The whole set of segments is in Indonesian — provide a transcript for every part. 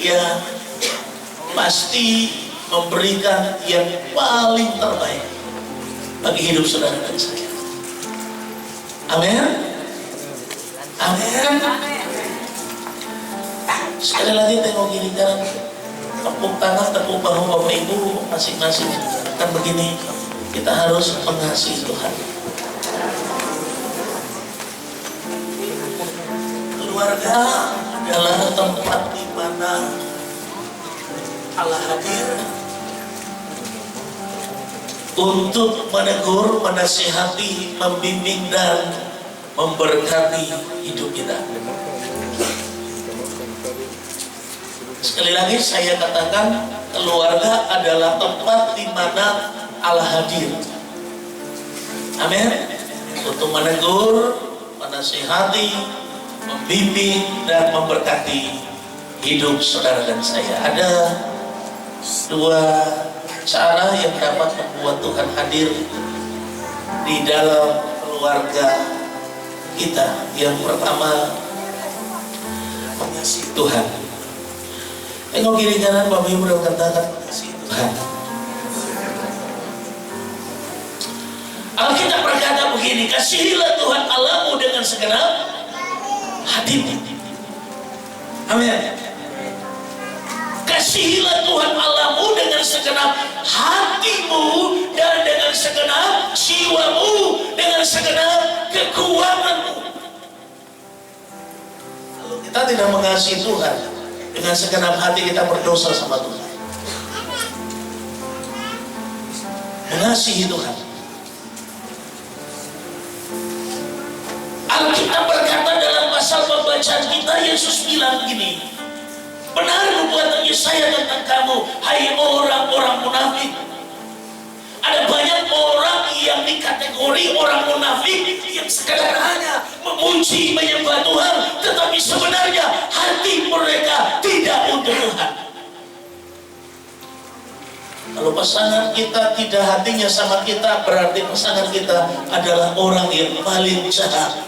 Dia pasti memberikan yang paling terbaik bagi hidup saudara dan saya. Amin. Amin. Sekali lagi tengok kiri kanan, tepuk tangan, tepuk bahu Bapak Ibu masing-masing. Kan begini, kita harus mengasihi Tuhan. Keluarga adalah tempat di mana Allah hadir untuk menegur, menasihati, membimbing dan memberkati hidup kita. Sekali lagi saya katakan, keluarga adalah tempat di mana Allah hadir. Amin. Untuk menegur, menasihati, membimbing dan memberkati hidup saudara dan saya. Ada dua cara yang dapat membuat Tuhan hadir di dalam keluarga kita. Yang pertama, mengasihi Tuhan. Tengok kiri kanan, Bapak Ibu dan katakan mengasihi Tuhan. Alkitab berkata begini, kasihilah Tuhan Allahmu dengan segenap hatimu. Amin. Kasihilah Tuhan Allahmu dengan segenap hatimu dan dengan segenap jiwamu, dengan segenap kekuatanmu. Kalau kita tidak mengasihi Tuhan dengan segenap hati, kita berdosa sama Tuhan. Mengasihi Tuhan. Alkitab berkata dalam pasal pembacaan kita, Yesus bilang gini, benar nubuatan Yesaya tentang kamu, hai orang-orang munafik. Ada banyak orang yang dikategori orang munafik yang sekadar hanya memuji, menyembah Tuhan, tetapi sebenarnya hati mereka tidak untuk Tuhan. Kalau pasangan kita tidak hatinya sama kita, berarti pasangan kita adalah orang yang paling jahat.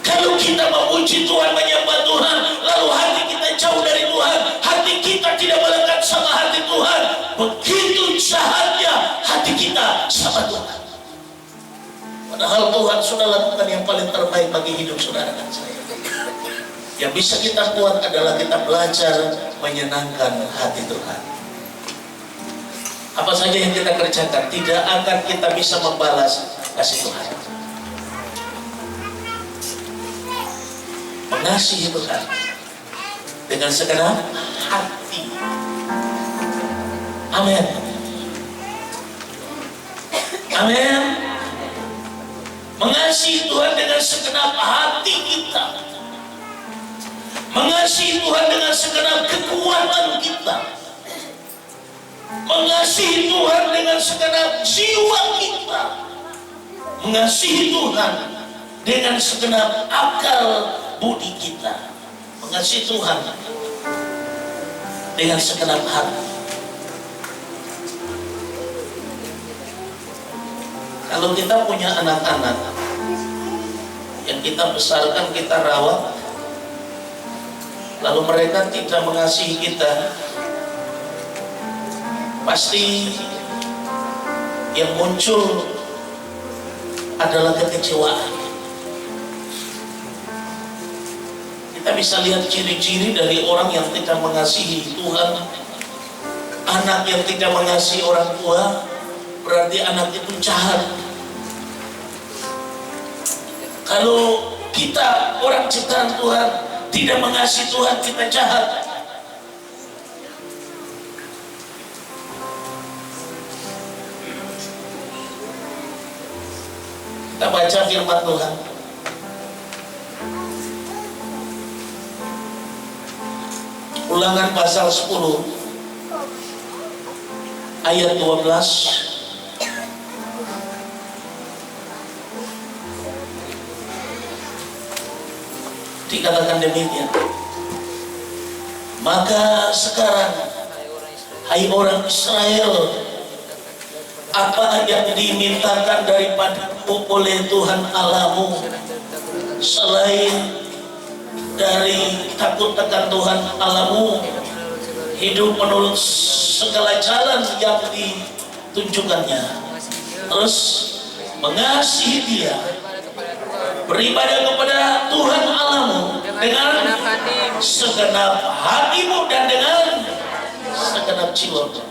Kalau kita memuji Tuhan, menyembah Tuhan, lalu hati kita jauh dari Tuhan, hati kita tidak melekat sama hati Tuhan, begitu jahatnya hati kita sama Tuhan. Padahal Tuhan sudah lakukan yang paling terbaik bagi hidup saudara dan saya. Yang bisa kita buat adalah kita belajar menyenangkan hati Tuhan. Apa saja yang kita kerjakan, tidak akan kita bisa membalas kasih Tuhan. Mengasihi Tuhan dengan segenap hati. Amin. Amin. Mengasihi Tuhan dengan segenap hati kita. Mengasihi Tuhan dengan segenap kekuatan kita. Mengasihi Tuhan dengan segenap jiwa kita. Mengasihi Tuhan dengan segenap akal budi kita. Mengasihi Tuhan dengan segenap hati. Kalau kita punya anak-anak yang kita besarkan, kita rawat, lalu mereka tidak mengasihi kita, pasti yang muncul adalah kekecewaan. Kita bisa lihat ciri-ciri dari orang yang tidak mengasihi Tuhan. Anak yang tidak mengasihi orang tua, berarti anak itu jahat. Kalau kita orang ciptaan Tuhan tidak mengasihi Tuhan, kita jahat. Kita baca firman Tuhan. Ulangan pasal 10 ayat 12. Dikatakan demikian. Maka sekarang, hai orang Israel, apa yang dimintakan daripadamu oleh Tuhan Allahmu selain dari takut akan Tuhan Allahmu, hidup menurut segala jalan yang ditunjukkannya, terus mengasihi Dia, beribadah kepada Tuhan Allahmu dengan segenap hatimu dan dengan segenap jiwamu.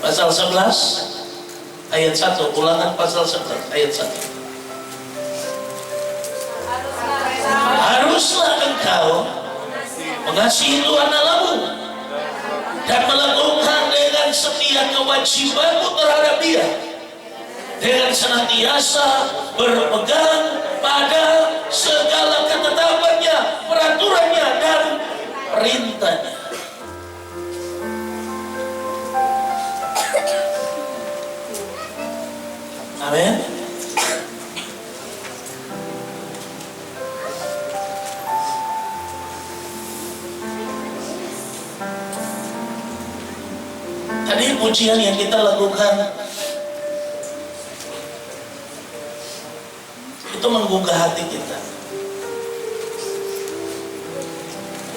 Pasal 11 ayat 1, Ulangan pasal 11 ayat 1. Haruslah engkau mengasihi Tuhan Allahmu dan melakukan dengan setia kewajibanmu terhadap Dia, dengan senantiasa berpegang pada segala ketetapannya, peraturannya, dan perintahnya. Amin. Tadi pujian yang kita lakukan itu menggugah hati kita.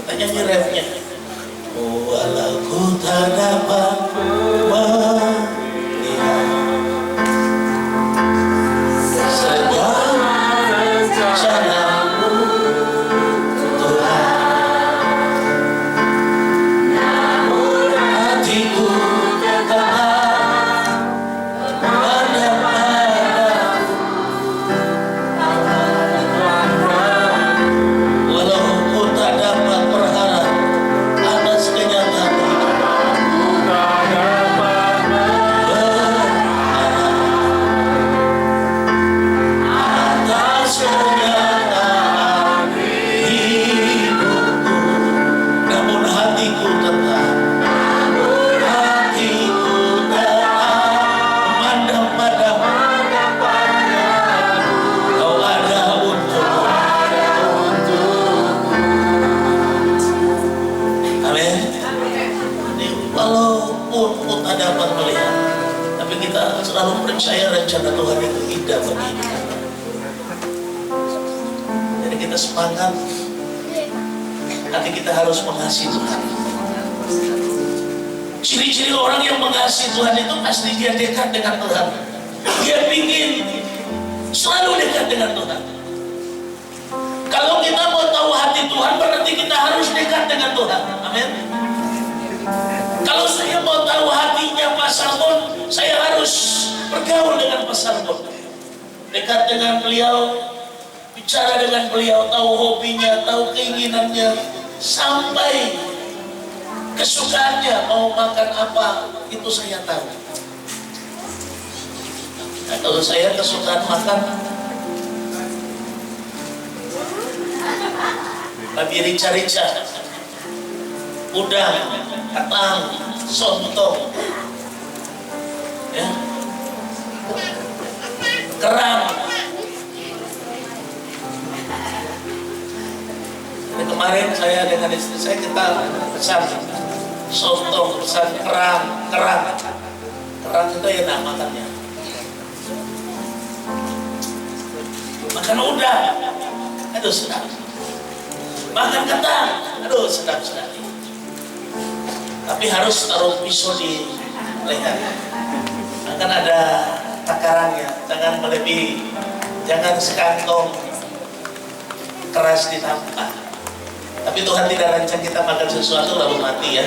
Kita nyanyi refnya. Walau ku tak dapat melihat segala rencanamu, Tuhan, namun hatiku tetap mendapat. Walau ku tak dapat berharap atas kenyataan, atas kenyataan hidupku, namun hatiku tetap memandang padamu. Kau ada untukku. Amin. Jadi walaupun kita dapat melihat, tapi kita selalu percaya rencana Tuhan itu indah bagi hidup kita. Jadi kita semangat, hati kita harus mengasihi Tuhan. Ciri-ciri orang yang mengasihi Tuhan itu pasti dia dekat dengan Tuhan. Dia ingin selalu dekat dengan Tuhan. Kalau kita mau tahu hati Tuhan, berarti kita harus dekat dengan Tuhan. Amin. Kalau saya mau tahu hatinya Pak Salmon, saya harus bergaul dengan Pak Salmon, dekat dengan beliau, bicara dengan beliau, tahu hobinya, tahu keinginannya, sampai kesukaannya, mau makan apa, itu saya tahu. Nah, kalau saya kesukaan makan tapi rica-rica, udang, katang, sontong, ya, kerang. Nah, kemarin saya dengan istri saya kita pesan sontong, pesan kerang itu ya nah makannya. Makan udang, aduh sedap. Makan ketang, aduh sedap sekali. Tapi harus taruh pisau di leher. Akan ada takarannya, jangan melebihi, jangan sekantong keras ditampar. Tapi Tuhan tidak rancang kita makan sesuatu lalu mati ya.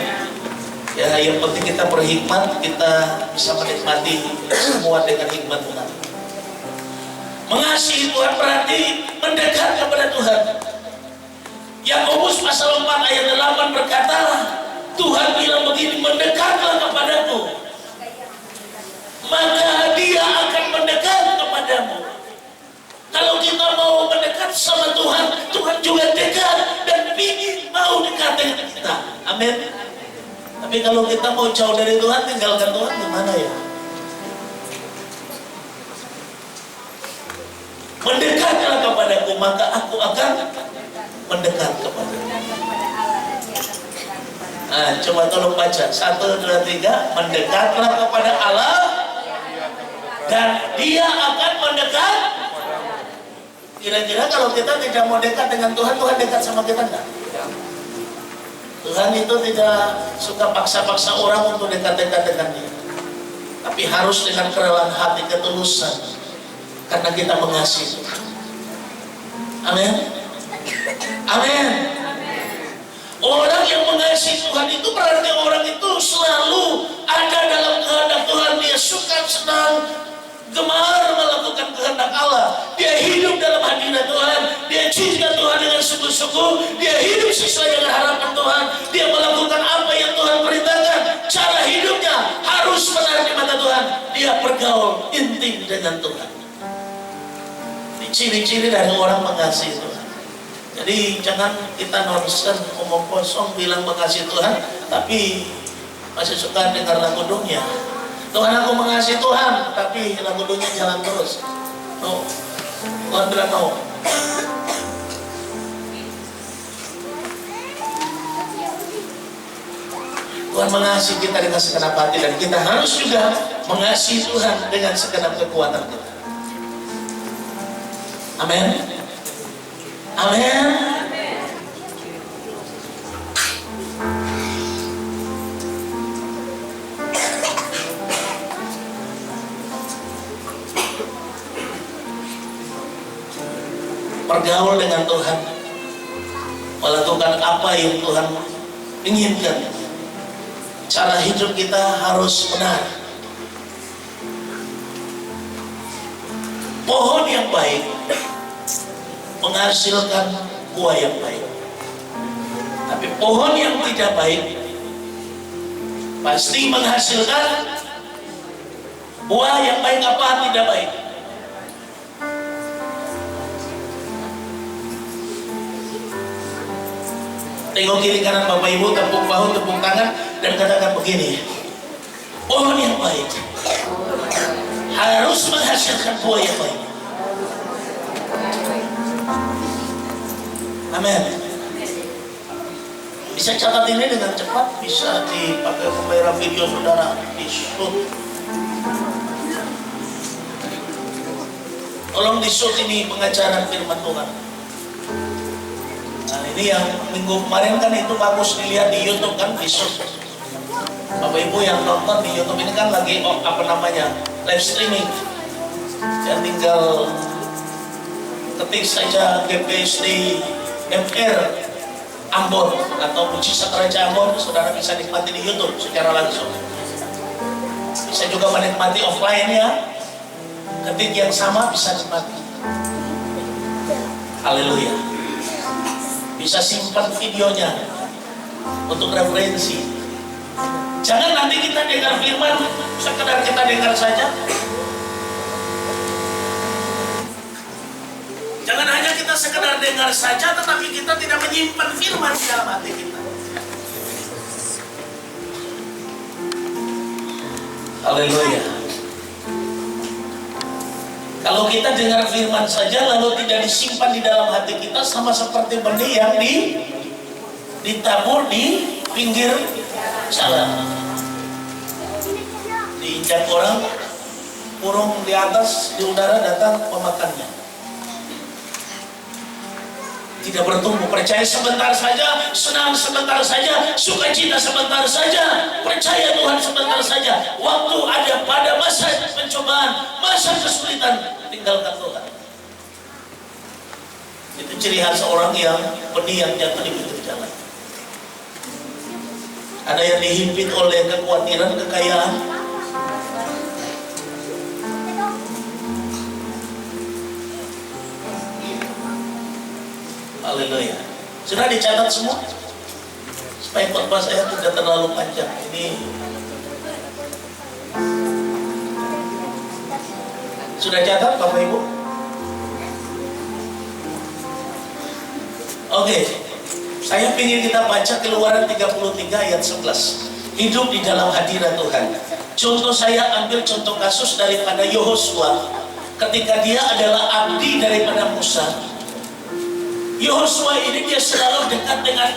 Ya, yang penting kita berhikmat, kita bisa menikmati semua dengan hikmat Tuhan. Mengasihi Tuhan berarti mendekat kepada Tuhan. Yakobus pasal 4 ayat 8 berkata, Tuhan bilang begini, mendekatlah kepadaku, maka Dia akan mendekat kepadamu. Kalau kita mau mendekat sama Tuhan, Tuhan juga dekat dan ingin mau dekat dengan kita. Amin. Tapi kalau kita mau jauh dari Tuhan, tinggalkan Tuhan, gimana ya? Mendekatlah kepadaku, maka aku akan mendekat kepadamu. Nah, coba tolong baca 1, 2, 3. Mendekatlah kepada Allah dan Dia akan mendekat. Kira-kira kalau kita tidak mau dekat dengan Tuhan, Tuhan dekat sama kita enggak? Tuhan itu tidak suka paksa-paksa orang untuk dekat-dekat dengan Dia. Tapi harus dengan kerelaan hati, ketulusan. Karena kita mengasihi Tuhan. Amin. Amin. Orang yang mengasihi Tuhan itu berarti orang itu selalu ada dalam kehendak Tuhan. Dia suka, senang, gemar melakukan kehendak Allah. Dia hidup dalam hadirat Tuhan. Dia cinta Tuhan dengan sungguh-sungguh. Dia hidup sesuai dengan harapan Tuhan. Dia melakukan apa yang Tuhan perintahkan. Cara hidupnya harus benar di mata Tuhan. Dia bergaul intim dengan Tuhan. Ini ciri-ciri dari orang mengasihi Tuhan. Jadi jangan kita nonsen, omong kosong bilang mengasihi Tuhan, tapi masih suka dengar lagu dunia. Tuhan, aku mengasihi Tuhan, tapi lagu dunia jalan terus. No. Tuhan bilang no. Tuhan mengasihi kita dengan segenap hati, dan kita harus juga mengasihi Tuhan dengan segenap kekuatan kita. Amin. Amin. Bergaul dengan Tuhan, melakukan apa yang Tuhan inginkan. Cara hidup kita harus benar. Pohon yang baik menghasilkan buah yang baik. Tapi pohon yang tidak baik pasti menghasilkan buah yang baik apa tidak baik. Tengok kiri kanan Bapak Ibu, tepuk bahu, tepuk tangan, dan katakan begini: pohon yang baik harus menghasilkan buah yang baik. Amin. Bisa catat ini dengan cepat, bisa dipakai kamera video saudara, di shoot. Tolong di shoot ini pengajaran firman Tuhan. Nah ini yang minggu kemarin kan itu bagus dilihat di YouTube kan, di shoot. Bapak Ibu yang nonton di YouTube ini kan lagi live streaming. Ya tinggal ketik saja GPSD MR Ambon atau Mujizat Raja Ambon, saudara bisa nikmati di YouTube secara langsung. Bisa juga menikmati offline ya, ketik yang sama bisa nikmati. Haleluya. Bisa simpan videonya untuk referensi. Jangan nanti kita dengar firman sekedar kita dengar saja. Jangan hanya kita sekedar dengar saja, tetapi kita tidak menyimpan firman di dalam hati kita. Haleluya. Kalau kita dengar firman saja lalu tidak disimpan di dalam hati kita, sama seperti benih yang ditabur di pinggir jalan. Diinjak orang, burung di atas, di udara datang pemakannya. Tidak bertumbuh, percaya sebentar saja, senang sebentar saja, sukacita sebentar saja, percaya Tuhan sebentar saja. Waktu ada pada masa pencobaan, masa kesulitan, tinggalkan Tuhan. Itu ciri khas orang yang benih yang jatuh di pinggir jalan. Ada yang dihimpit oleh kekhawatiran, kekayaan. Haleluya. Sudah dicatat semua? Supaya khotbah saya tidak terlalu panjang. Ini sudah catat Bapak Ibu? Oke. Saya ingin kita baca Keluaran 33 ayat 11. Hidup di dalam hadirat Tuhan. Contoh saya ambil contoh kasus daripada Yehosua ketika dia adalah abdi daripada Musa. Yehosua ini dia selalu dekat dengan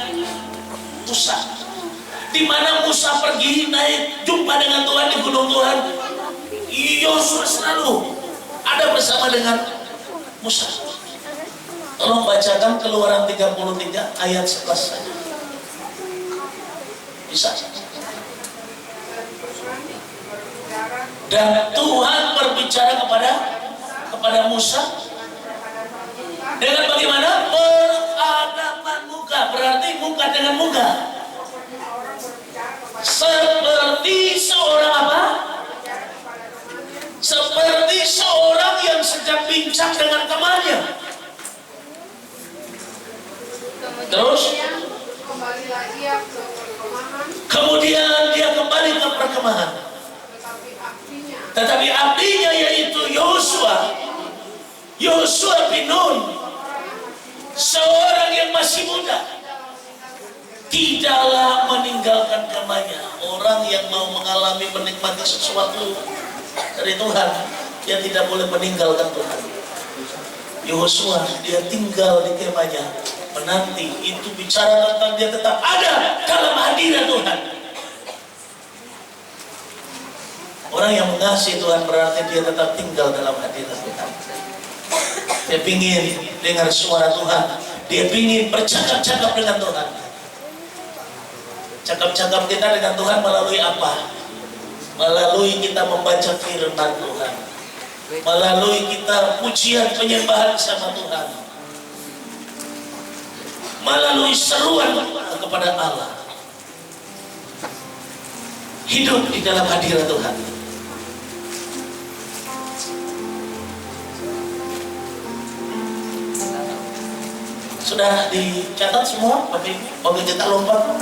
Musa. Di mana Musa pergi naik jumpa dengan Tuhan di gunung Tuhan, Yehosua selalu ada bersama dengan Musa. Tolong bacakan Keluaran 33 ayat 11 saja. Bisa. Dan Tuhan berbicara kepada Musa dengan bagaimana? Berhadapan muka, berarti muka dengan muka. Seperti seorang apa? Seperti seorang yang sedang bincang dengan temannya. Terus kemudian dia kembali ke perkemahan. Tetapi abdinya yaitu Yosua bin Nun, seorang yang masih muda, tidaklah meninggalkan kemahnya. Orang yang mau mengalami menikmati sesuatu dari Tuhan, dia tidak boleh meninggalkan Tuhan. Yosua dia tinggal di kemahnya, menanti. Itu bicara tentang dia tetap ada dalam hadirat Tuhan. Orang yang mengasihi Tuhan berarti dia tetap tinggal dalam hadirat Tuhan. Dia ingin dengar suara Tuhan. Dia ingin bercakap-cakap dengan Tuhan. Cakap-cakap kita dengan Tuhan melalui apa? Melalui kita membaca firman Tuhan, melalui kita pujian penyembahan sama Tuhan, melalui seruan kepada Allah. Hidup di dalam hadirat Tuhan. Sudah dicatat semua? Oke, kita lompat.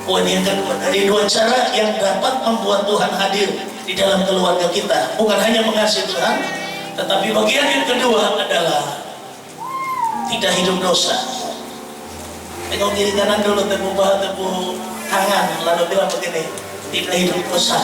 Poin yang kedua, dari dua cara yang dapat membuat Tuhan hadir di dalam keluarga kita. Bukan hanya mengasihi Tuhan, tetapi bagian yang kedua adalah tidak hidup dosa. Tengok kiri kanan dulu, tepuk tangan, lalu bilang begini, tidak hidup dosa.